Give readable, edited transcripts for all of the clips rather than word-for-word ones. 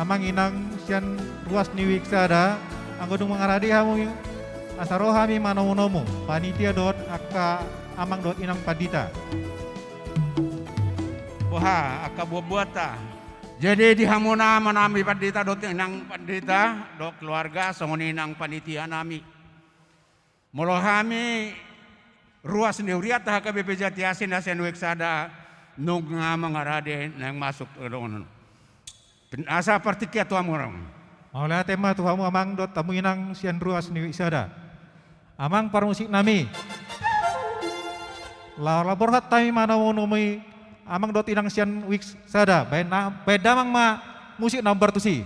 amang inang sian ruas ni wiksada anggodung mengaradi hamu asarohami manomu panitia dot akka amang dot inang padita. Wah, aka buata. Jadi di hamuna manami pandita dot inang pandita dot keluarga songoninang panitia nami. Molohami ruas neuriat haka BP Jatiasin asen weksada nung nga mangarade nang masuk doon. Asa partikia tu amurang. Maulah tema tu hamu amang dot tamu inang sian ruas ni wiksada. Amang parmusik nami. La laborhat tami manomu amang dot inang sian wiksada. Beda mang ma musik nomor tusi.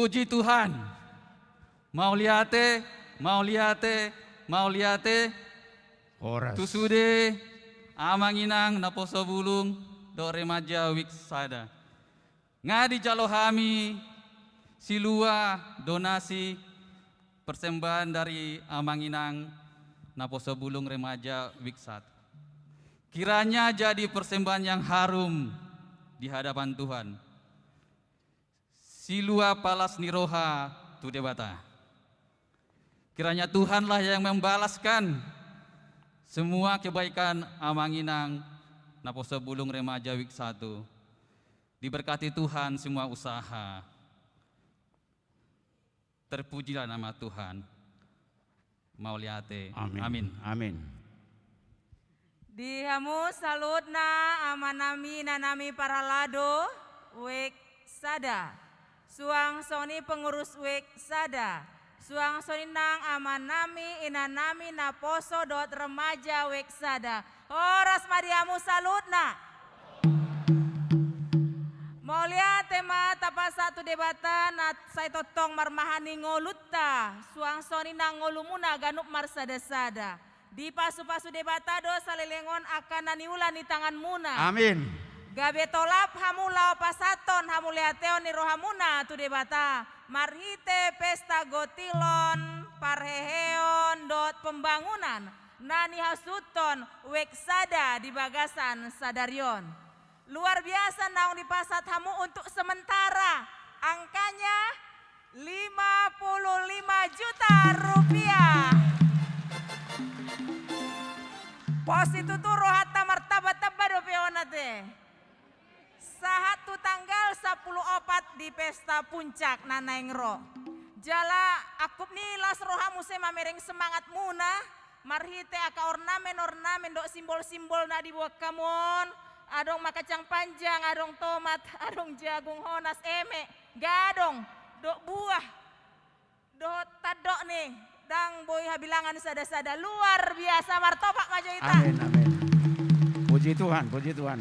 Puji Tuhan. Mauliate, Oras. tusude, amanginang naposo bulung, do remaja wiksada. Ngadi jalohami, silua donasi persembahan dari amanginang naposo bulung remaja wiksat. Kiranya jadi persembahan yang harum di hadapan Tuhan. Silua palas niroha tu debata. Kiranya Tuhanlah yang membalaskan semua kebaikan amanginang naposo bulung remaja wik 1. Diberkati Tuhan semua usaha. Terpujilah nama Tuhan. Mauliate. Amin. Amin. Amin. Dihamu salutna amanami nanami paralado wek sada. Suang soni pengurus wek sada. Suang soni nang amanami inanami naposo dot remaja wek sada. Horas madiamu salutna. Mauliate tema tapasa tu debata nat sai totong marmahani ngolutta suang soni nang ngolumuna ganup marsada-sada. Di pasu-pasu debata do salelengon akan naniulan di tangan muna. Amin. Gabe tolap hamula pasaton hamuleateo ni rohamuna tu debata. Marhite pesta gotilon parheheon dot pembangunan. Nani hasuton weksada di bagasan sadarion. Luar biasa naung di pasat hamu untuk sementara. Angkanya 55 juta rupiah. Positu turu hatta martabat tabado peonate. Sahatu tanggal 14 di pesta puncak nanaengro. Jala akup nilas rohamu sema mereng semangat muna. Marhite aka ornamen dok simbol-simbol na di buah kamon. Adong makacang panjang, adong tomat, adong jagung honas eme. Gadong, dok buah. Dok tadok nih. Dang boy habilangan sada-sada luar biasa martopak maju ita. Amin, amin. Puji Tuhan, puji Tuhan.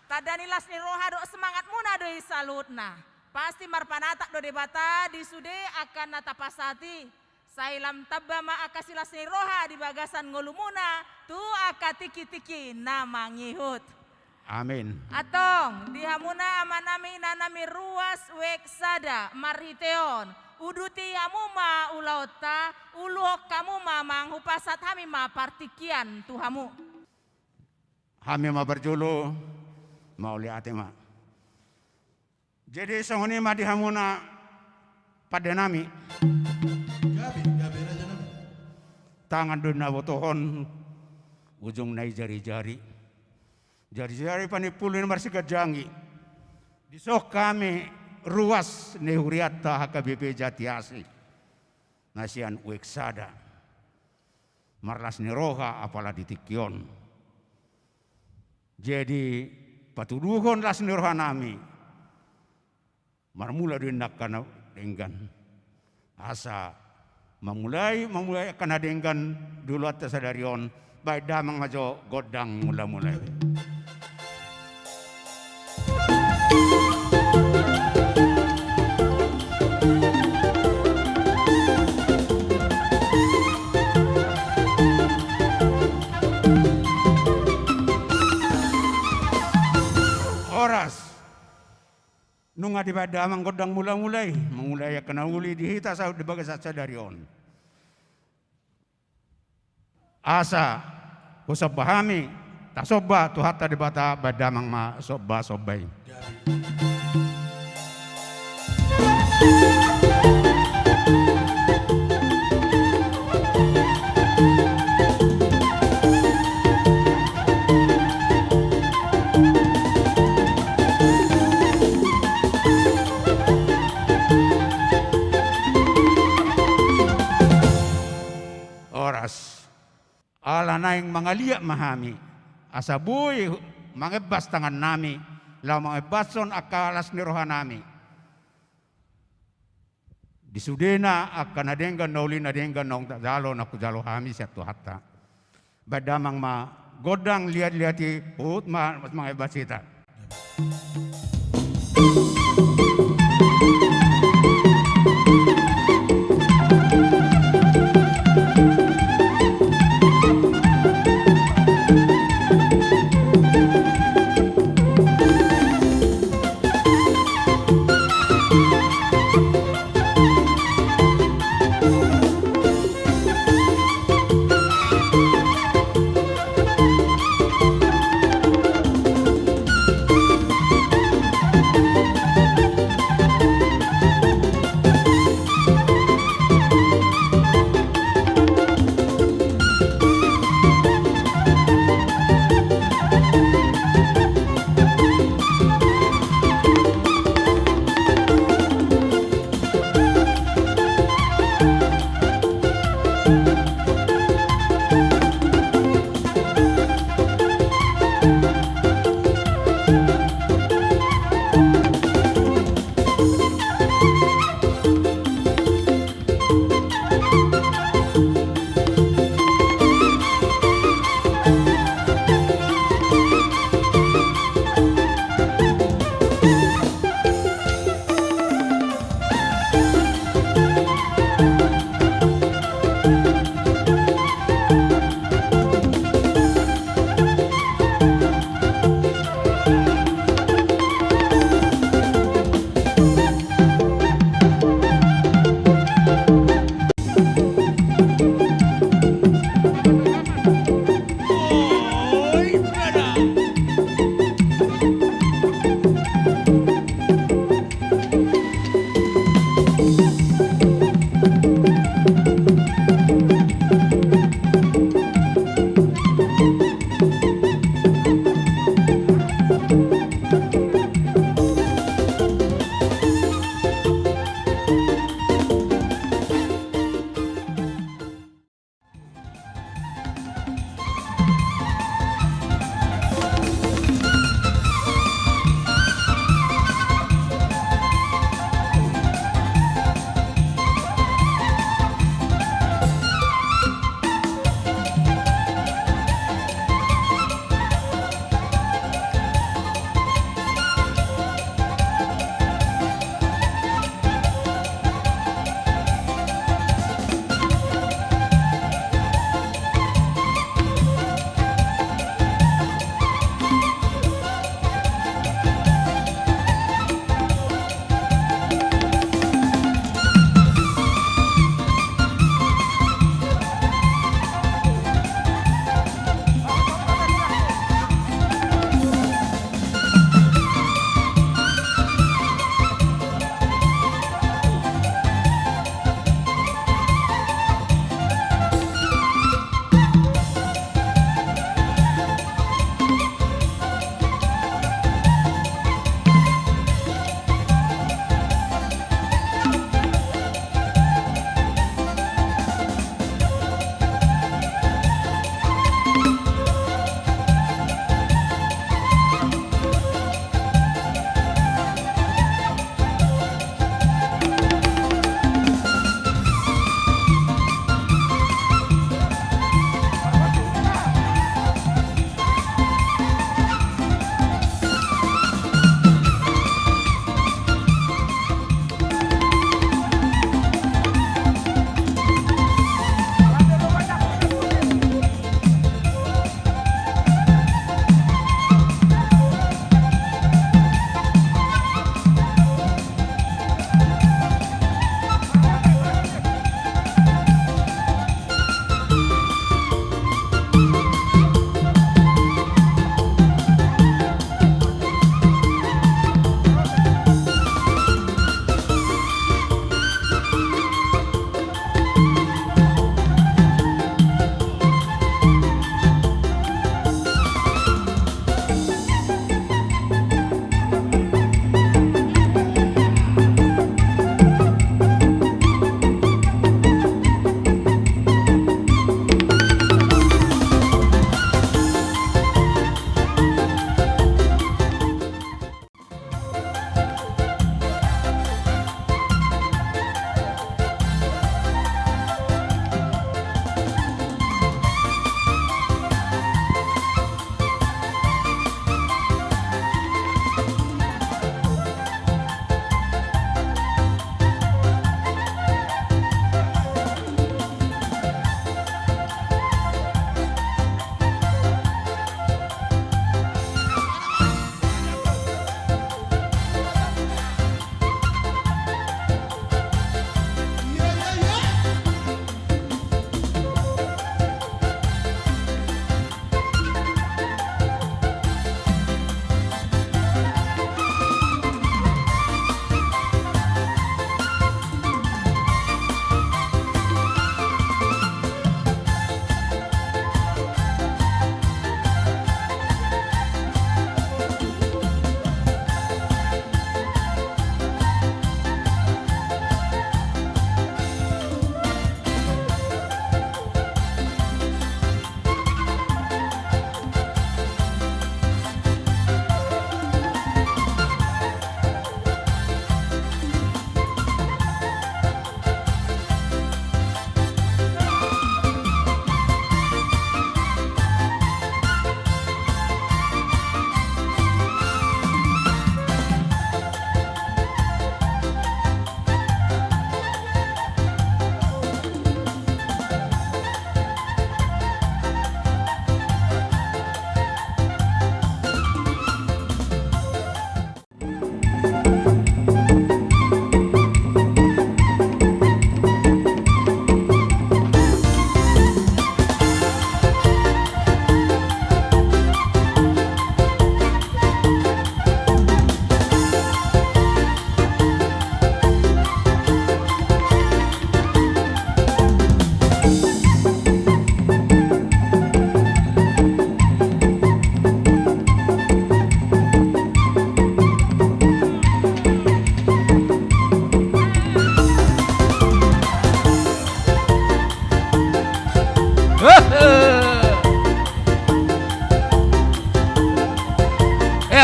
Tadanilas ni roha do semangat muna do salutna. Pasti marpanatak do debata di sude akan natapasati. Sailam tabama akasilas ni roha di bagasan ngolumuna tu akatiki-tiki nama ngihut. Amin. Atong dihamuna amanami nanami ruas weksada marhiteon. Uduti hamuma ulauta uluhok kamuma manghupasat hami ma partikian tuhamu. Kami ma berjulu mau lihat ma. Jadi songoni ma dihamuna pada nami. Gabi raja nami. Tangan duna botohon ujung nai jari-jari. Jari-jari panipulin marsikat jangi. Disok kami ruas nehuriata HKBP Jatiasi. Nasian weksada. Marlas niroha apalah ditikion. Jadi patuduhon las niroha nami. Marmula dindak kana denggan. Asa memulai kana denggan dulu atas sadarion. Baik damang majo godang mula-mulai. Oras nunga di badamang godang mula-mulai mengulai kena uli dihita sa di bagas sadarion. Asa usap bahami tak soba tu hatta di bata badamang ma sobai. Oras ala naing mangalia mahami asabuy mangebas tangan nami la mangebason akalas ni roha nami disudena akan adenggan nauli nadenggan nong jalo naku jalo hami satu hatta badamang ma godang lihat-lihati put ma mangebas kita.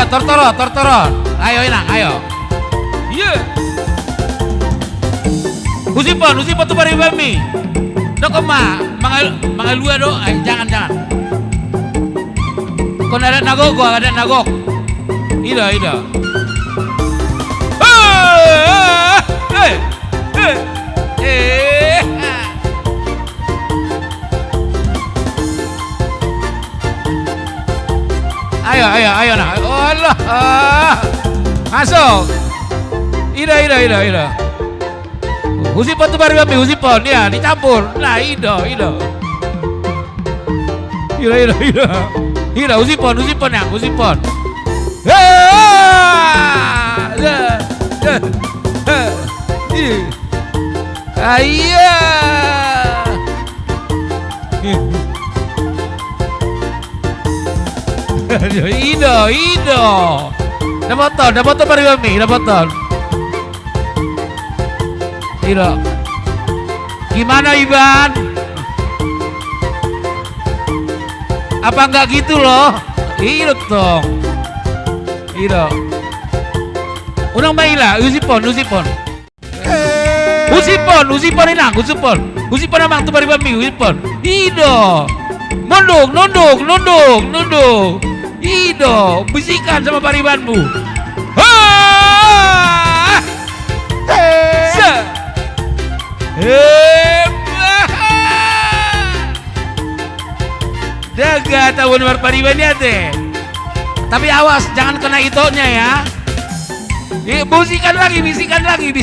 tortoro. Ayo inang, ayo. Iya. Usipon tu bari bami. Dok ma, mga luar do, ay jangan. Kung ada nagok. Ida. Ayo nak. Allah. Masuk. Ida. Usipon tu baru ambil usipon ya, dicampur. Nah, Ida. Ida, usipon yang, usipon. Ayah. Ido. Dapat baru kami, dapat. Ido. Gimana Iban? Apa enggak gitu loh? Ido dong. Ido. Unang maila, usipon. Usipon inang, usipon amang tu bari bami, usipon. Ido. Nunduk. Ido, bisikan sama paribanmu. Jaga tahun paribannya teh. Tapi awas, jangan kena itonya ya.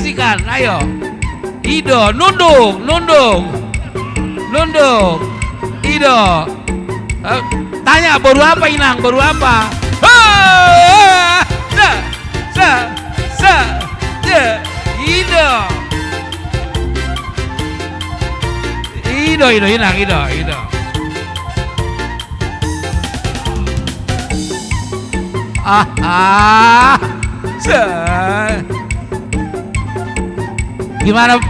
Bisikan. Ayo. Ido, nunduk. Ido. Tanya baru apa inang? Baru apa? Ido inang.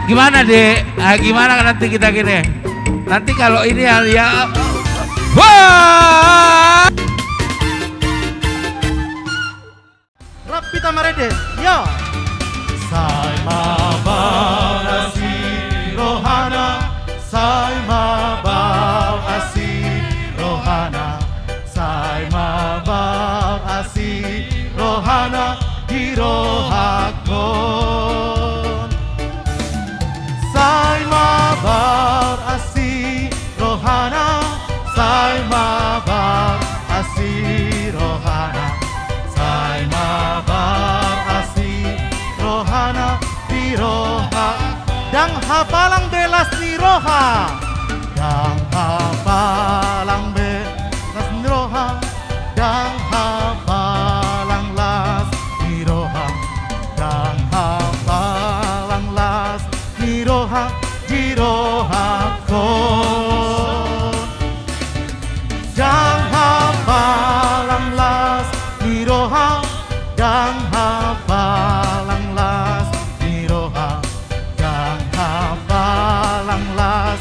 Gimana deh? Gimana nanti kita gini? Nanti kalau ini ya wah! Rapita Maredes, yo. Sai mabarasi rohana, sai mabarasi rohana, sai mabarasi rohana di rohakon. Sai mabarasi rohana, sai mabarasi rohana, sai mabarasi rohana di roha, dang hafalang belas ni roha, dang hafalang belas ni roha, dang hafalang las ni roha, dang hafalang las ni roha di roha kon. Dang hafalang las ni roha, dang hafalang las ni roha, dang hafalang las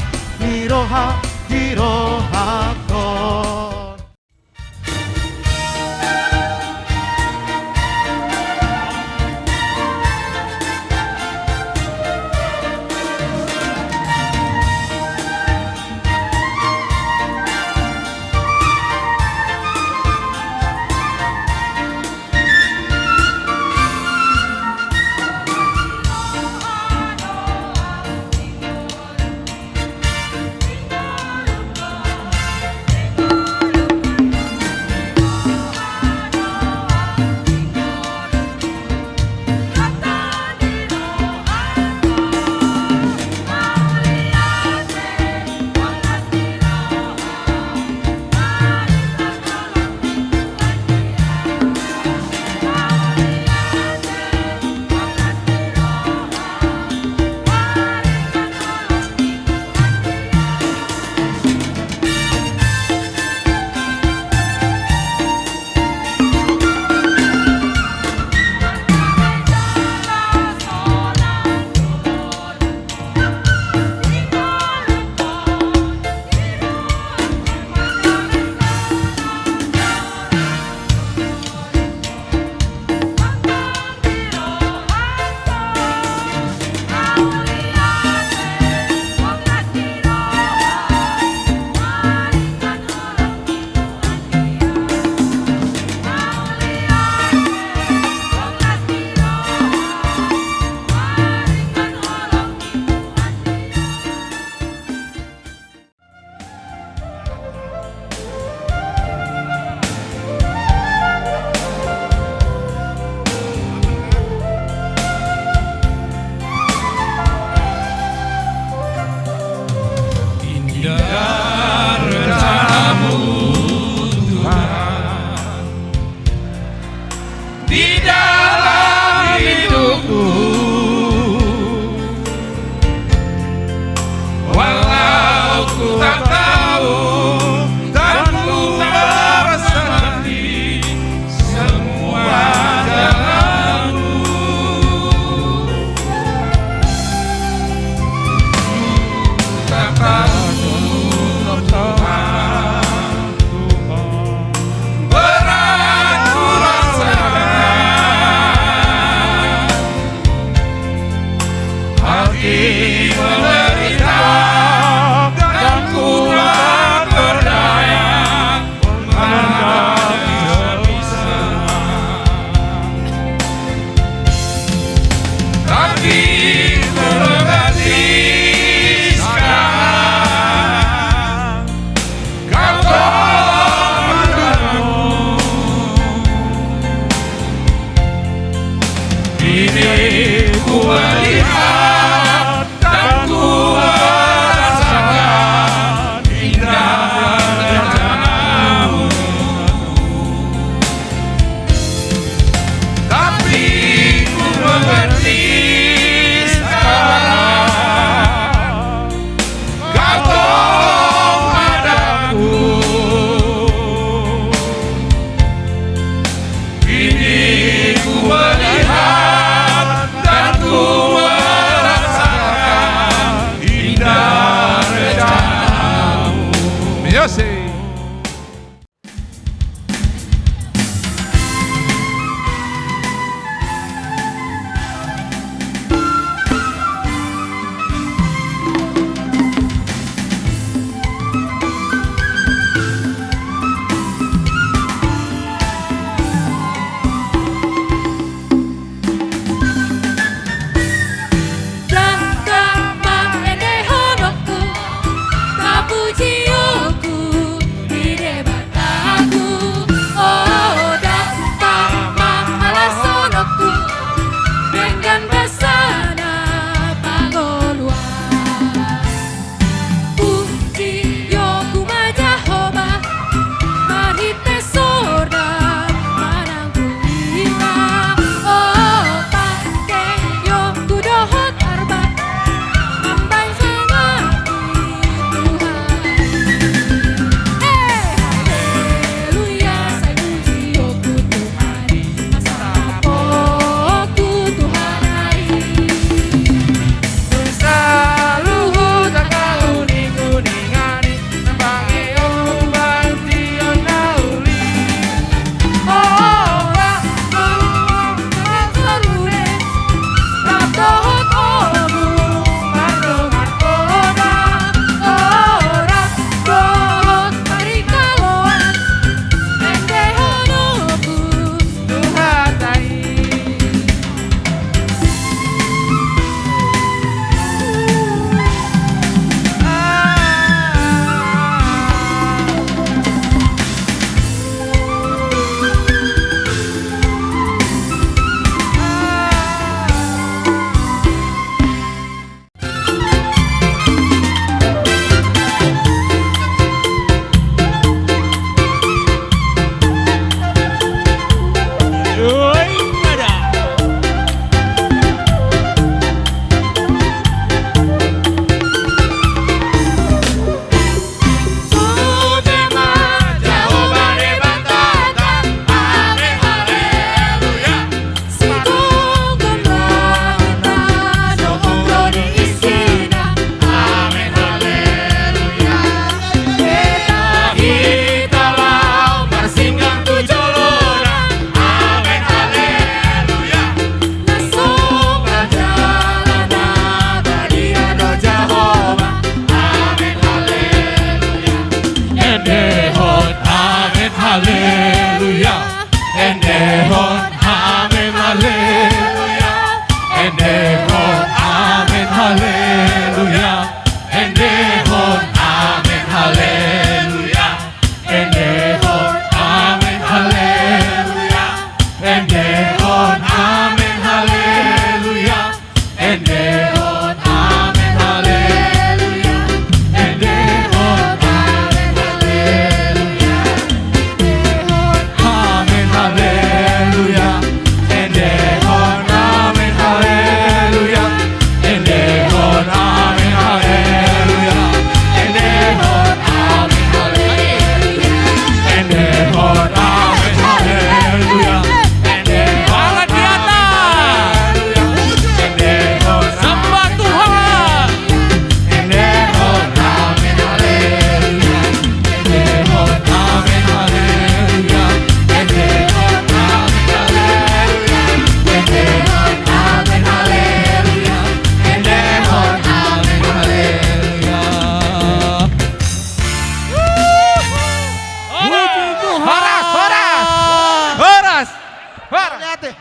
kasih.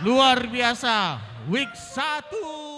Luar biasa, week 1.